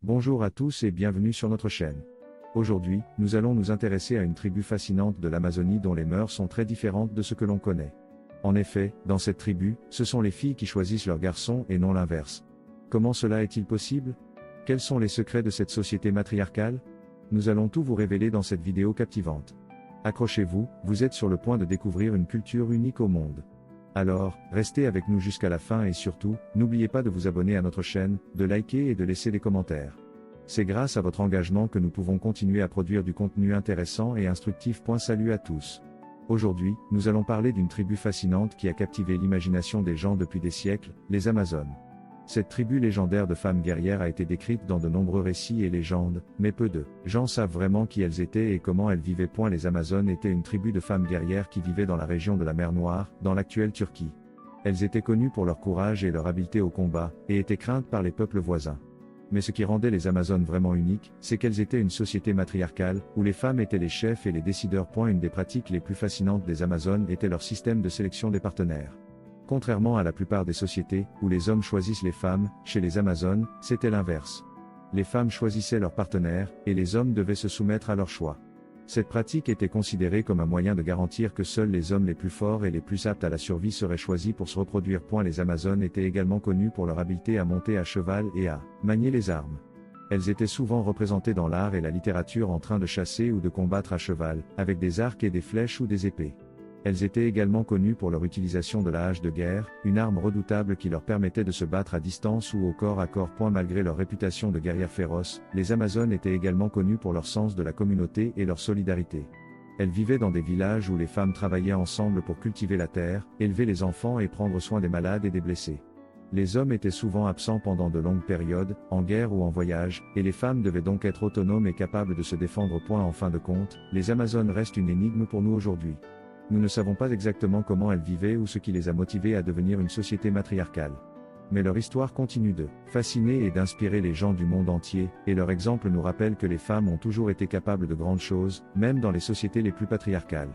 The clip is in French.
Bonjour à tous et bienvenue sur notre chaîne. Aujourd'hui, nous allons nous intéresser à une tribu fascinante de l'Amazonie dont les mœurs sont très différentes de ce que l'on connaît. En effet, dans cette tribu, ce sont les filles qui choisissent leurs garçons et non l'inverse. Comment cela est-il possible? Quels sont les secrets de cette société matriarcale? Nous allons tout vous révéler dans cette vidéo captivante. Accrochez-vous, vous êtes sur le point de découvrir une culture unique au monde. Alors, restez avec nous jusqu'à la fin et surtout, n'oubliez pas de vous abonner à notre chaîne, de liker et de laisser des commentaires. C'est grâce à votre engagement que nous pouvons continuer à produire du contenu intéressant et instructif. Salut à tous. Aujourd'hui, nous allons parler d'une tribu fascinante qui a captivé l'imagination des gens depuis des siècles, les Amazones. Cette tribu légendaire de femmes guerrières a été décrite dans de nombreux récits et légendes, mais peu de gens savent vraiment qui elles étaient et comment elles vivaient. Les Amazones étaient une tribu de femmes guerrières qui vivaient dans la région de la mer Noire, dans l'actuelle Turquie. Elles étaient connues pour leur courage et leur habileté au combat, et étaient craintes par les peuples voisins. Mais ce qui rendait les Amazones vraiment uniques, c'est qu'elles étaient une société matriarcale, où les femmes étaient les chefs et les décideurs. Une des pratiques les plus fascinantes des Amazones était leur système de sélection des partenaires. Contrairement à la plupart des sociétés, où les hommes choisissent les femmes, chez les Amazones, c'était l'inverse. Les femmes choisissaient leurs partenaires, et les hommes devaient se soumettre à leur choix. Cette pratique était considérée comme un moyen de garantir que seuls les hommes les plus forts et les plus aptes à la survie seraient choisis pour se reproduire. Les Amazones étaient également connues pour leur habileté à monter à cheval et à manier les armes. Elles étaient souvent représentées dans l'art et la littérature en train de chasser ou de combattre à cheval, avec des arcs et des flèches ou des épées. Elles étaient également connues pour leur utilisation de la hache de guerre, une arme redoutable qui leur permettait de se battre à distance ou au corps à corps. Malgré leur réputation de guerrières féroces, les Amazones étaient également connues pour leur sens de la communauté et leur solidarité. Elles vivaient dans des villages où les femmes travaillaient ensemble pour cultiver la terre, élever les enfants et prendre soin des malades et des blessés. Les hommes étaient souvent absents pendant de longues périodes, en guerre ou en voyage, et les femmes devaient donc être autonomes et capables de se défendre. En fin de compte, les Amazones restent une énigme pour nous aujourd'hui. Nous ne savons pas exactement comment elles vivaient ou ce qui les a motivées à devenir une société matriarcale. Mais leur histoire continue de fasciner et d'inspirer les gens du monde entier, et leur exemple nous rappelle que les femmes ont toujours été capables de grandes choses, même dans les sociétés les plus patriarcales.